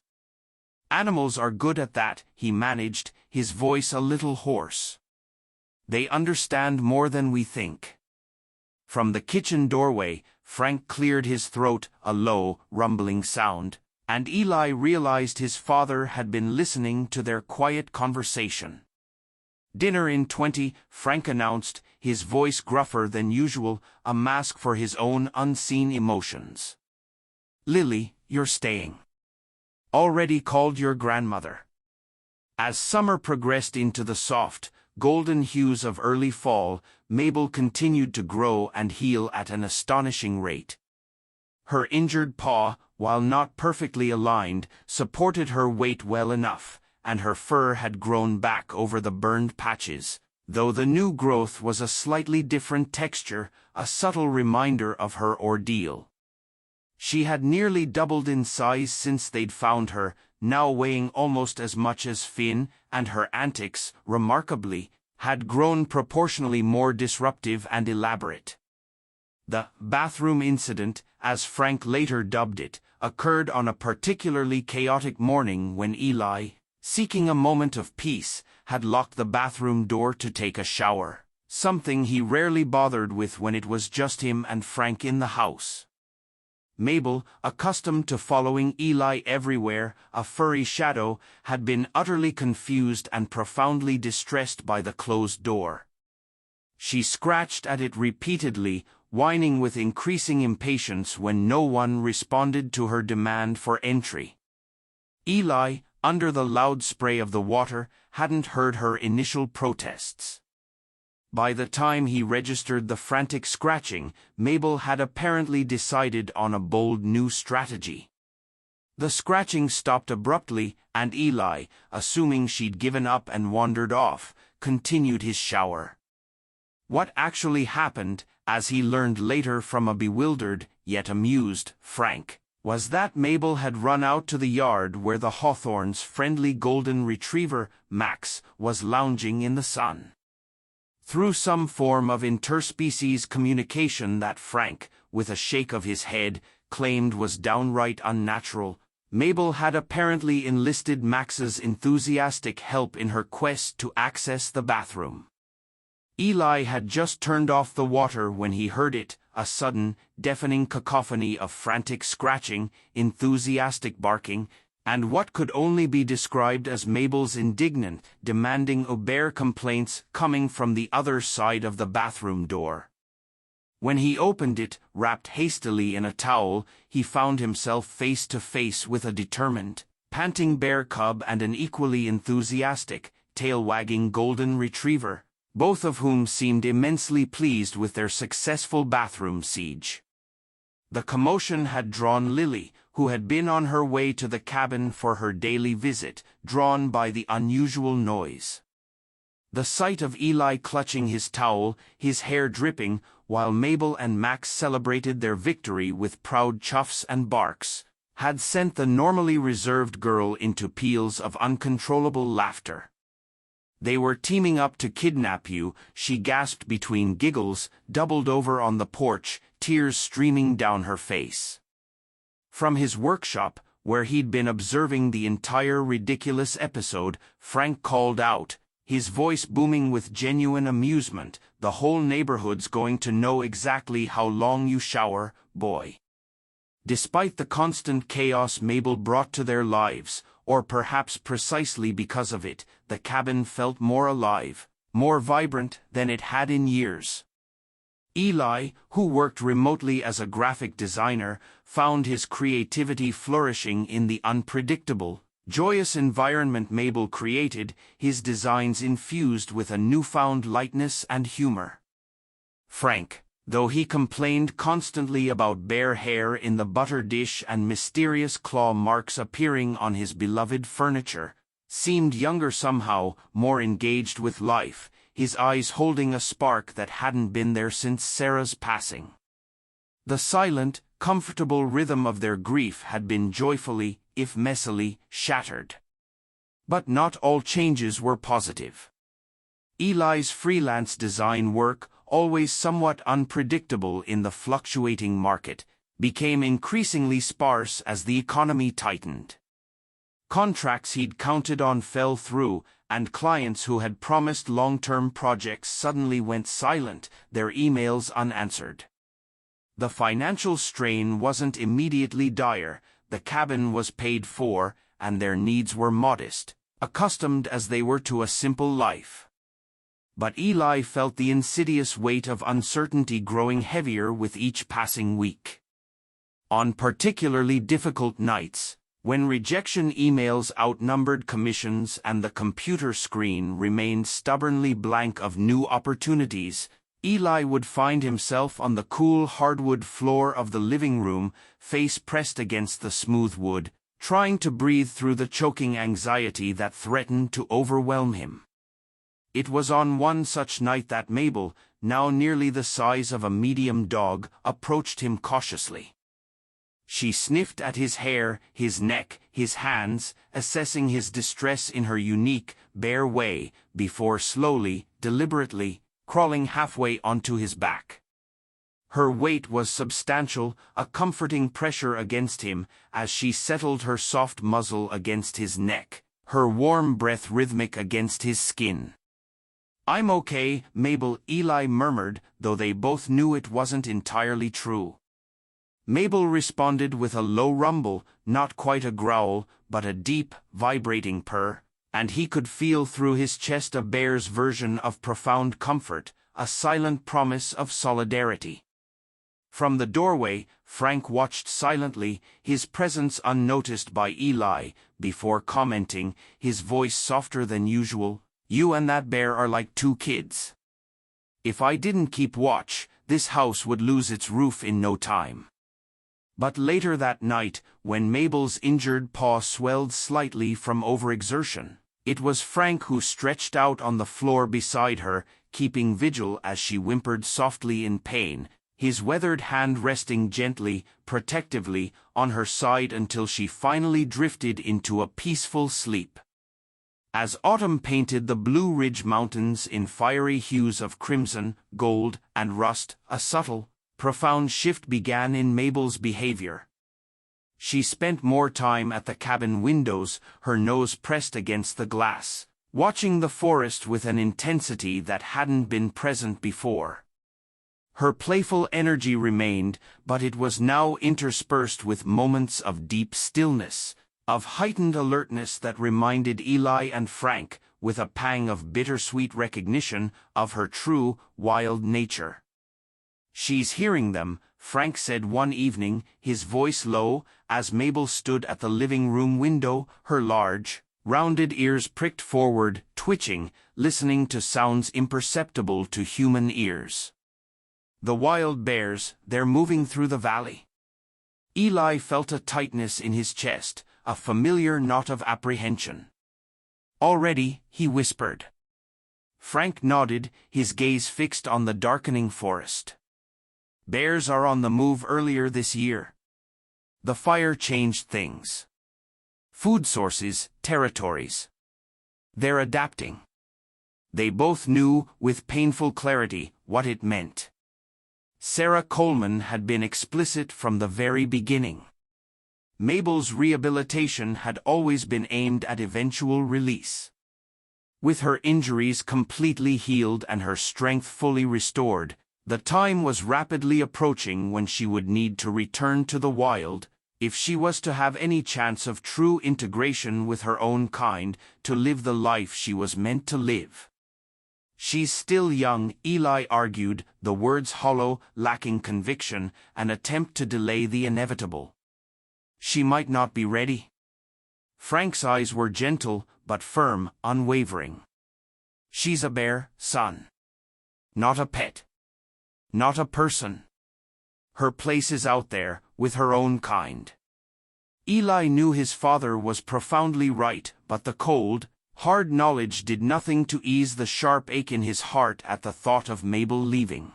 "Animals are good at that," he managed, his voice a little hoarse. "They understand more than we think." From the kitchen doorway, Frank cleared his throat, a low, rumbling sound. and Eli realized his father had been listening to their quiet conversation. "Dinner in 20, Frank announced, his voice gruffer than usual, a mask for his own unseen emotions. "Lily, you're staying. Already called your grandmother." As summer progressed into the soft, golden hues of early fall, Mabel continued to grow and heal at an astonishing rate. Her injured paw, while not perfectly aligned, supported her weight well enough, and her fur had grown back over the burned patches, though the new growth was a slightly different texture, a subtle reminder of her ordeal. She had nearly doubled in size since they'd found her, now weighing almost as much as Finn, and her antics, remarkably, had grown proportionally more disruptive and elaborate. The bathroom incident, as Frank later dubbed it, occurred on a particularly chaotic morning when Eli, seeking a moment of peace, had locked the bathroom door to take a shower, something he rarely bothered with when it was just him and Frank in the house. Mabel, accustomed to following Eli everywhere, a furry shadow, had been utterly confused and profoundly distressed by the closed door. She scratched at it repeatedly, whining with increasing impatience when no one responded to her demand for entry. Eli, under the loud spray of the water, hadn't heard her initial protests. By the time he registered the frantic scratching, Mabel had apparently decided on a bold new strategy. The scratching stopped abruptly, and Eli, assuming she'd given up and wandered off, continued his shower. What actually happened, as he learned later from a bewildered, yet amused, Frank, was that Mabel had run out to the yard where the Hawthorns' friendly golden retriever, Max, was lounging in the sun. Through some form of interspecies communication that Frank, with a shake of his head, claimed was downright unnatural, Mabel had apparently enlisted Max's enthusiastic help in her quest to access the bathroom. Eli had just turned off the water when he heard it, a sudden, deafening cacophony of frantic scratching, enthusiastic barking, and what could only be described as Mabel's indignant, demanding bare complaints coming from the other side of the bathroom door. When he opened it, wrapped hastily in a towel, he found himself face to face with a determined, panting bear cub and an equally enthusiastic, tail-wagging golden retriever, both of whom seemed immensely pleased with their successful bathroom siege. The commotion had drawn Lily, who had been on her way to the cabin for her daily visit, drawn by the unusual noise. The sight of Eli clutching his towel, his hair dripping, while Mabel and Max celebrated their victory with proud chuffs and barks, had sent the normally reserved girl into peals of uncontrollable laughter. "They were teaming up to kidnap you," she gasped between giggles, doubled over on the porch, tears streaming down her face. From his workshop, where he'd been observing the entire ridiculous episode, Frank called out, his voice booming with genuine amusement, "The whole neighborhood's going to know exactly how long you shower, boy." Despite the constant chaos Mabel brought to their lives, or perhaps precisely because of it, the cabin felt more alive, more vibrant than it had in years. Eli, who worked remotely as a graphic designer, found his creativity flourishing in the unpredictable, joyous environment Mabel created, his designs infused with a newfound lightness and humor. Frank, though he complained constantly about bare hair in the butter dish and mysterious claw marks appearing on his beloved furniture, seemed younger somehow, more engaged with life, his eyes holding a spark that hadn't been there since Sarah's passing. The silent, comfortable rhythm of their grief had been joyfully, if messily, shattered. But not all changes were positive. Eli's freelance design work, always somewhat unpredictable in the fluctuating market, became increasingly sparse as the economy tightened. Contracts he'd counted on fell through, and clients who had promised long-term projects suddenly went silent, their emails unanswered. The financial strain wasn't immediately dire, the cabin was paid for, and their needs were modest, accustomed as they were to a simple life. But Eli felt the insidious weight of uncertainty growing heavier with each passing week. On particularly difficult nights, when rejection emails outnumbered commissions and the computer screen remained stubbornly blank of new opportunities, Eli would find himself on the cool hardwood floor of the living room, face pressed against the smooth wood, trying to breathe through the choking anxiety that threatened to overwhelm him. It was on one such night that Mabel, now nearly the size of a medium dog, approached him cautiously. She sniffed at his hair, his neck, his hands, assessing his distress in her unique, bare way, before slowly, deliberately, crawling halfway onto his back. Her weight was substantial, a comforting pressure against him, as she settled her soft muzzle against his neck, her warm breath rhythmic against his skin. "I'm okay, Mabel," Eli murmured, though they both knew it wasn't entirely true. Mabel responded with a low rumble, not quite a growl, but a deep, vibrating purr, and he could feel through his chest a bear's version of profound comfort, a silent promise of solidarity. From the doorway, Frank watched silently, his presence unnoticed by Eli, before commenting, his voice softer than usual, "You and that bear are like two kids. If I didn't keep watch, this house would lose its roof in no time." But later that night, when Mabel's injured paw swelled slightly from overexertion, it was Frank who stretched out on the floor beside her, keeping vigil as she whimpered softly in pain, his weathered hand resting gently, protectively, on her side until she finally drifted into a peaceful sleep. As autumn painted the Blue Ridge Mountains in fiery hues of crimson, gold, and rust, a subtle, profound shift began in Mabel's behavior. She spent more time at the cabin windows, her nose pressed against the glass, watching the forest with an intensity that hadn't been present before. Her playful energy remained, but it was now interspersed with moments of deep stillness, of heightened alertness that reminded Eli and Frank, with a pang of bittersweet recognition, of her true, wild nature. "She's hearing them," Frank said one evening, his voice low, as Mabel stood at the living room window, her large, rounded ears pricked forward, twitching, listening to sounds imperceptible to human ears. "The wild bears, they're moving through the valley." Eli felt a tightness in his chest, a familiar knot of apprehension. "Already," he whispered. Frank nodded, his gaze fixed on the darkening forest. "Bears are on the move earlier this year. The fire changed things. Food sources, territories. They're adapting." They both knew, with painful clarity, what it meant. Sarah Coleman had been explicit from the very beginning. Mabel's rehabilitation had always been aimed at eventual release. With her injuries completely healed and her strength fully restored, the time was rapidly approaching when she would need to return to the wild, if she was to have any chance of true integration with her own kind, to live the life she was meant to live. "She's still young," Eli argued, the words hollow, lacking conviction, an attempt to delay the inevitable. "She might not be ready." Frank's eyes were gentle, but firm, unwavering. "She's a bear, son. Not a pet. Not a person. Her place is out there, with her own kind." Eli knew his father was profoundly right, but the cold, hard knowledge did nothing to ease the sharp ache in his heart at the thought of Mabel leaving.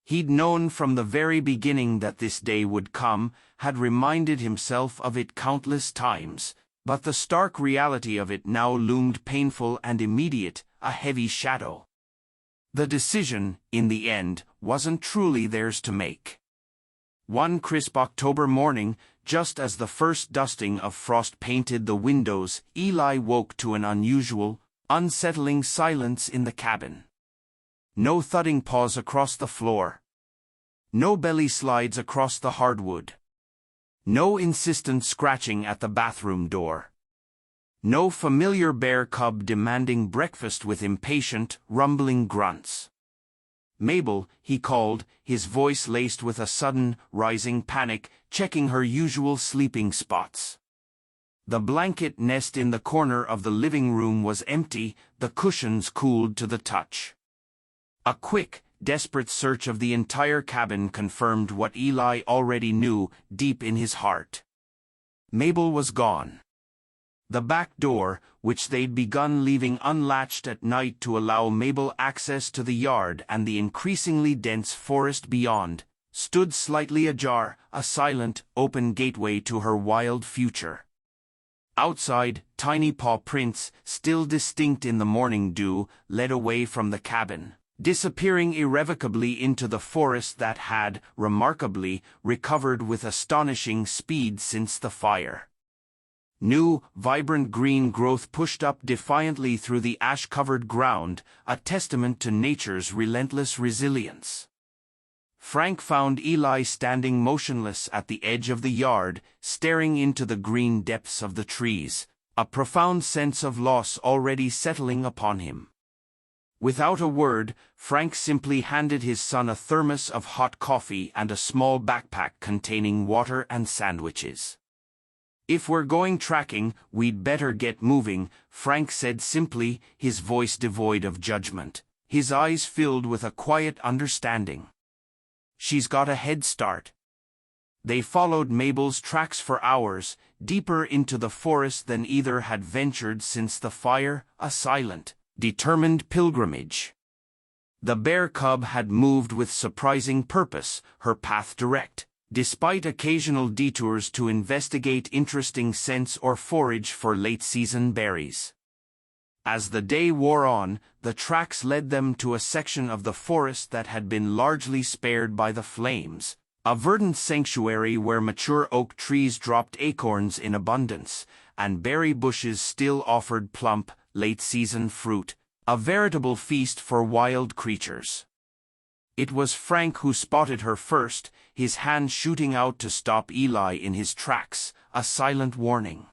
He'd known from the very beginning that this day would come, had reminded himself of it countless times, but the stark reality of it now loomed painful and immediate, a heavy shadow. The decision, in the end, wasn't truly theirs to make. One crisp October morning, just as the first dusting of frost painted the windows, Eli woke to an unusual, unsettling silence in the cabin. No thudding paws across the floor. No belly slides across the hardwood. No insistent scratching at the bathroom door. No familiar bear cub demanding breakfast with impatient, rumbling grunts. "Mabel," he called, his voice laced with a sudden, rising panic, checking her usual sleeping spots. The blanket nest in the corner of the living room was empty, the cushions cooled to the touch. A quick, desperate search of the entire cabin confirmed what Eli already knew deep in his heart. Mabel was gone. The back door, which they'd begun leaving unlatched at night to allow Mabel access to the yard and the increasingly dense forest beyond, stood slightly ajar, a silent, open gateway to her wild future. Outside, tiny paw prints, still distinct in the morning dew, led away from the cabin, disappearing irrevocably into the forest that had, remarkably, recovered with astonishing speed since the fire. New, vibrant green growth pushed up defiantly through the ash-covered ground, a testament to nature's relentless resilience. Frank found Eli standing motionless at the edge of the yard, staring into the green depths of the trees, a profound sense of loss already settling upon him. Without a word, Frank simply handed his son a thermos of hot coffee and a small backpack containing water and sandwiches. "If we're going tracking, we'd better get moving," Frank said simply, his voice devoid of judgment, his eyes filled with a quiet understanding. "She's got a head start." They followed Mabel's tracks for hours, deeper into the forest than either had ventured since the fire, a silent, determined pilgrimage. The bear cub had moved with surprising purpose, her path direct, despite occasional detours to investigate interesting scents or forage for late-season berries. As the day wore on, the tracks led them to a section of the forest that had been largely spared by the flames, a verdant sanctuary where mature oak trees dropped acorns in abundance, and berry bushes still offered plump, late-season fruit, a veritable feast for wild creatures. It was Frank who spotted her first, his hand shooting out to stop Eli in his tracks, a silent warning.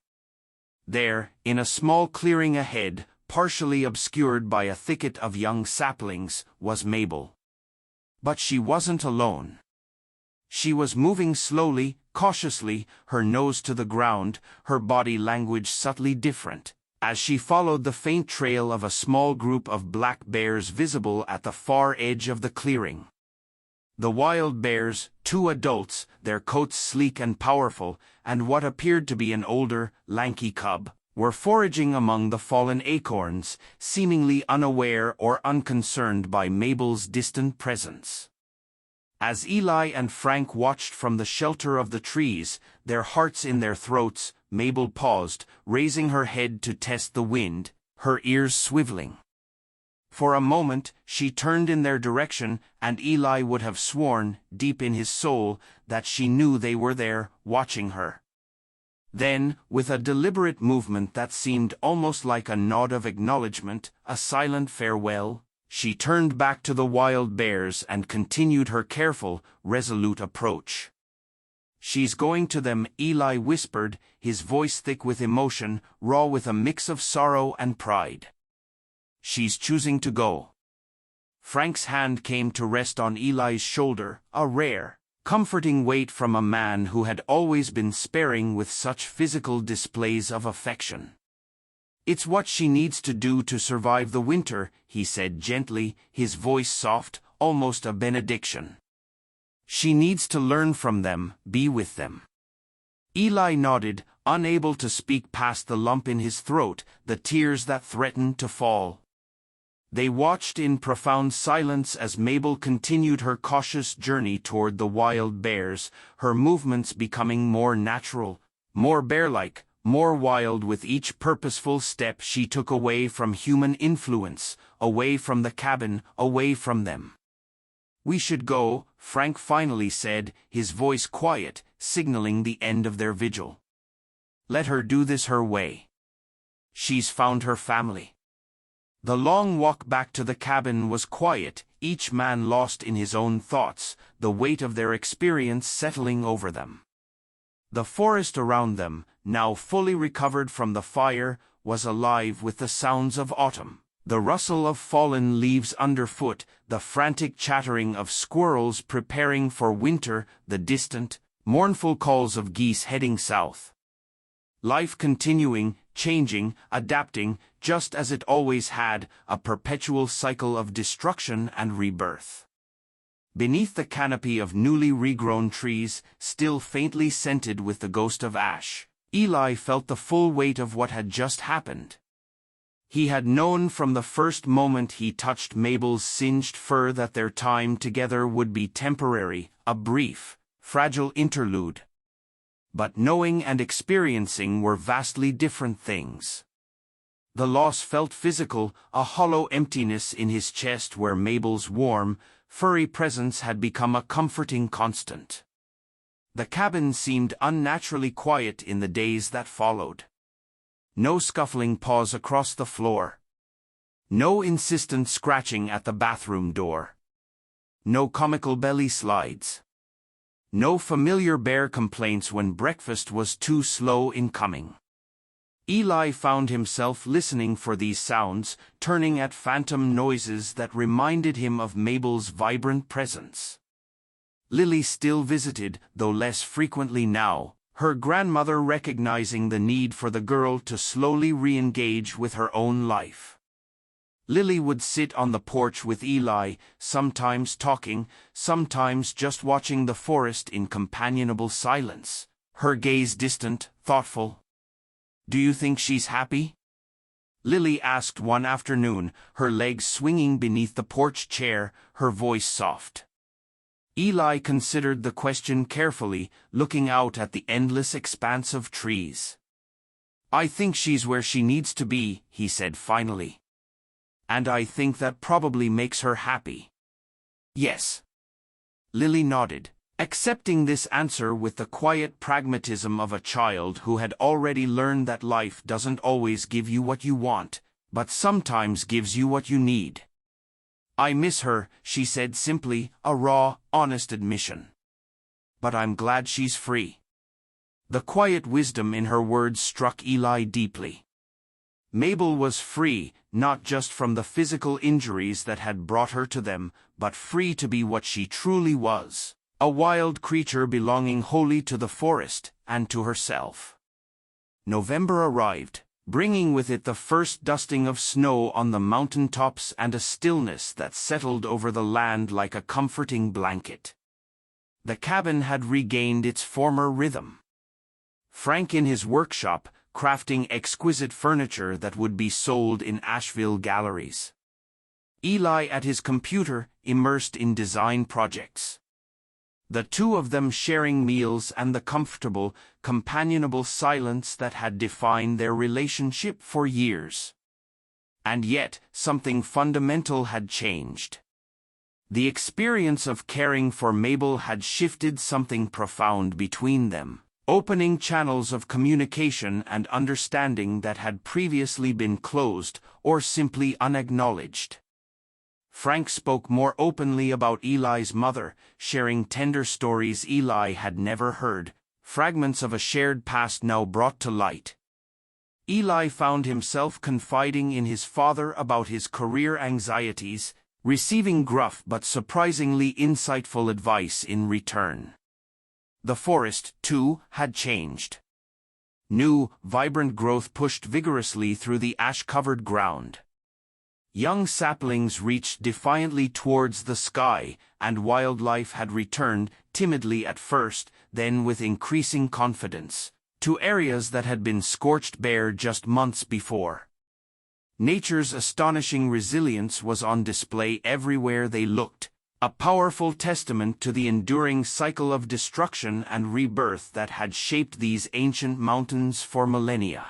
There, in a small clearing ahead, partially obscured by a thicket of young saplings, was Mabel. But she wasn't alone. She was moving slowly, cautiously, her nose to the ground, her body language subtly different, as she followed the faint trail of a small group of black bears visible at the far edge of the clearing. The wild bears, 2 adults, their coats sleek and powerful, and what appeared to be an older, lanky cub, were foraging among the fallen acorns, seemingly unaware or unconcerned by Mabel's distant presence. As Eli and Frank watched from the shelter of the trees, their hearts in their throats, Mabel paused, raising her head to test the wind, her ears swiveling. For a moment, she turned in their direction, and Eli would have sworn, deep in his soul, that she knew they were there, watching her. Then, with a deliberate movement that seemed almost like a nod of acknowledgement, a silent farewell, she turned back to the wild bears and continued her careful, resolute approach. "She's going to them," Eli whispered, his voice thick with emotion, raw with a mix of sorrow and pride. "She's choosing to go." Frank's hand came to rest on Eli's shoulder, a rare, comforting weight from a man who had always been sparing with such physical displays of affection. "It's what she needs to do to survive the winter," he said gently, his voice soft, almost a benediction. "She needs to learn from them, be with them." Eli nodded, unable to speak past the lump in his throat, the tears that threatened to fall. They watched in profound silence as Mabel continued her cautious journey toward the wild bears, her movements becoming more natural, more bear-like, more wild with each purposeful step she took away from human influence, away from the cabin, away from them. "We should go," Frank finally said, his voice quiet, signaling the end of their vigil. "Let her do this her way. She's found her family." The long walk back to the cabin was quiet, each man lost in his own thoughts, the weight of their experience settling over them. The forest around them, now fully recovered from the fire, was alive with the sounds of autumn. The rustle of fallen leaves underfoot, the frantic chattering of squirrels preparing for winter, the distant, mournful calls of geese heading south. Life continuing, changing, adapting, just as it always had, a perpetual cycle of destruction and rebirth. Beneath the canopy of newly regrown trees, still faintly scented with the ghost of ash, Eli felt the full weight of what had just happened. He had known from the first moment he touched Mabel's singed fur that their time together would be temporary, a brief, fragile interlude. But knowing and experiencing were vastly different things. The loss felt physical, a hollow emptiness in his chest where Mabel's warm, furry presence had become a comforting constant. The cabin seemed unnaturally quiet in the days that followed. No scuffling paws across the floor. No insistent scratching at the bathroom door. No comical belly slides. No familiar bear complaints when breakfast was too slow in coming. Eli found himself listening for these sounds, turning at phantom noises that reminded him of Mabel's vibrant presence. Lily still visited, though less frequently now, her grandmother recognizing the need for the girl to slowly re-engage with her own life. Lily would sit on the porch with Eli, sometimes talking, sometimes just watching the forest in companionable silence, her gaze distant, thoughtful. "Do you think she's happy?" Lily asked one afternoon, her legs swinging beneath the porch chair, her voice soft. Eli considered the question carefully, looking out at the endless expanse of trees. "I think she's where she needs to be," he said finally. "And I think that probably makes her happy." "Yes." Lily nodded, accepting this answer with the quiet pragmatism of a child who had already learned that life doesn't always give you what you want, but sometimes gives you what you need. "I miss her," she said simply, a raw, honest admission. "But I'm glad she's free." The quiet wisdom in her words struck Eli deeply. Mabel was free, not just from the physical injuries that had brought her to them, but free to be what she truly was, a wild creature belonging wholly to the forest and to herself. November arrived, bringing with it the first dusting of snow on the mountain tops and a stillness that settled over the land like a comforting blanket. The cabin had regained its former rhythm. Frank in his workshop, crafting exquisite furniture that would be sold in Asheville galleries. Eli at his computer, immersed in design projects. The two of them sharing meals and the comfortable, companionable silence that had defined their relationship for years. And yet, something fundamental had changed. The experience of caring for Mabel had shifted something profound between them, opening channels of communication and understanding that had previously been closed or simply unacknowledged. Frank spoke more openly about Eli's mother, sharing tender stories Eli had never heard, fragments of a shared past now brought to light. Eli found himself confiding in his father about his career anxieties, receiving gruff but surprisingly insightful advice in return. The forest, too, had changed. New, vibrant growth pushed vigorously through the ash-covered ground. Young saplings reached defiantly towards the sky, and wildlife had returned, timidly at first, then with increasing confidence, to areas that had been scorched bare just months before. Nature's astonishing resilience was on display everywhere they looked, a powerful testament to the enduring cycle of destruction and rebirth that had shaped these ancient mountains for millennia.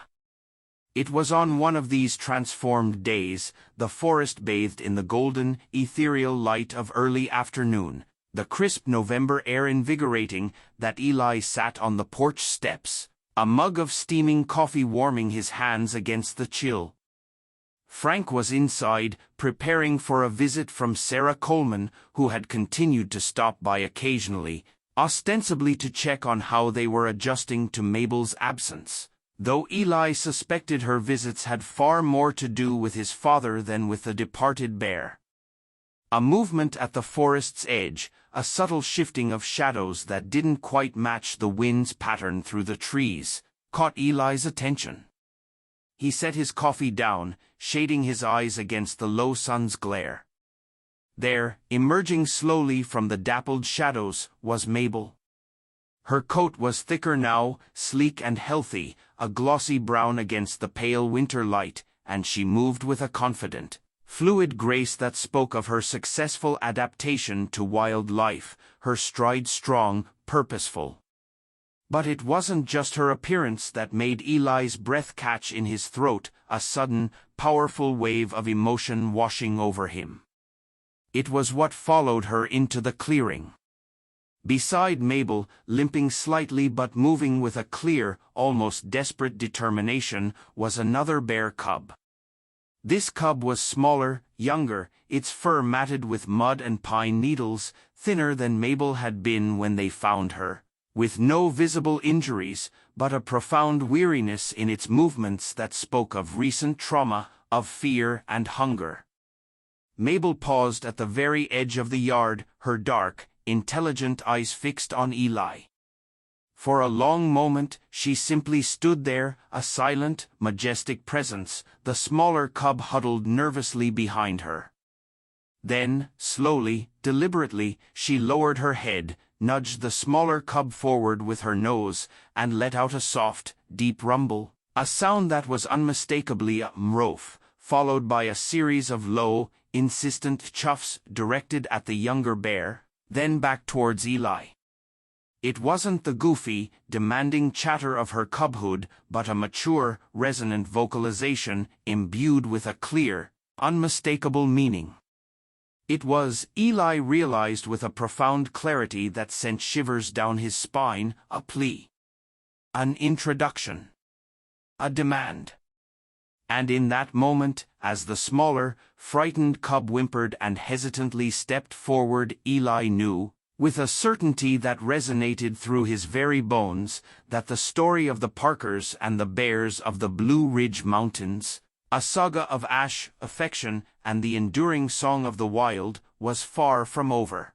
It was on one of these transformed days, the forest bathed in the golden, ethereal light of early afternoon, the crisp November air invigorating, that Eli sat on the porch steps, a mug of steaming coffee warming his hands against the chill. Frank was inside, preparing for a visit from Sarah Coleman, who had continued to stop by occasionally, ostensibly to check on how they were adjusting to Mabel's absence, though Eli suspected her visits had far more to do with his father than with the departed bear. A movement at the forest's edge, a subtle shifting of shadows that didn't quite match the wind's pattern through the trees, caught Eli's attention. He set his coffee down, shading his eyes against the low sun's glare. There, emerging slowly from the dappled shadows, was Mabel. Her coat was thicker now, sleek and healthy, a glossy brown against the pale winter light, and she moved with a confident, fluid grace that spoke of her successful adaptation to wild life, her stride strong, purposeful. But it wasn't just her appearance that made Eli's breath catch in his throat, a sudden, powerful wave of emotion washing over him. It was what followed her into the clearing. Beside Mabel, limping slightly but moving with a clear, almost desperate determination, was another bear cub. This cub was smaller, younger, its fur matted with mud and pine needles, thinner than Mabel had been when they found her, with no visible injuries, but a profound weariness in its movements that spoke of recent trauma, of fear and hunger. Mabel paused at the very edge of the yard, her dark, intelligent eyes fixed on Eli. For a long moment, she simply stood there, a silent, majestic presence, the smaller cub huddled nervously behind her. Then, slowly, deliberately, she lowered her head, nudged the smaller cub forward with her nose, and let out a soft, deep rumble, a sound that was unmistakably a mrof, followed by a series of low, insistent chuffs directed at the younger bear, then back towards Eli. It wasn't the goofy, demanding chatter of her cubhood, but a mature, resonant vocalization imbued with a clear, unmistakable meaning. It was, Eli realized with a profound clarity that sent shivers down his spine, a plea. An introduction. A demand. And in that moment, as the smaller, frightened cub whimpered and hesitantly stepped forward, Eli knew, with a certainty that resonated through his very bones, that the story of the Parkers and the bears of the Blue Ridge Mountains, a saga of ash, affection, and the enduring song of the wild, was far from over.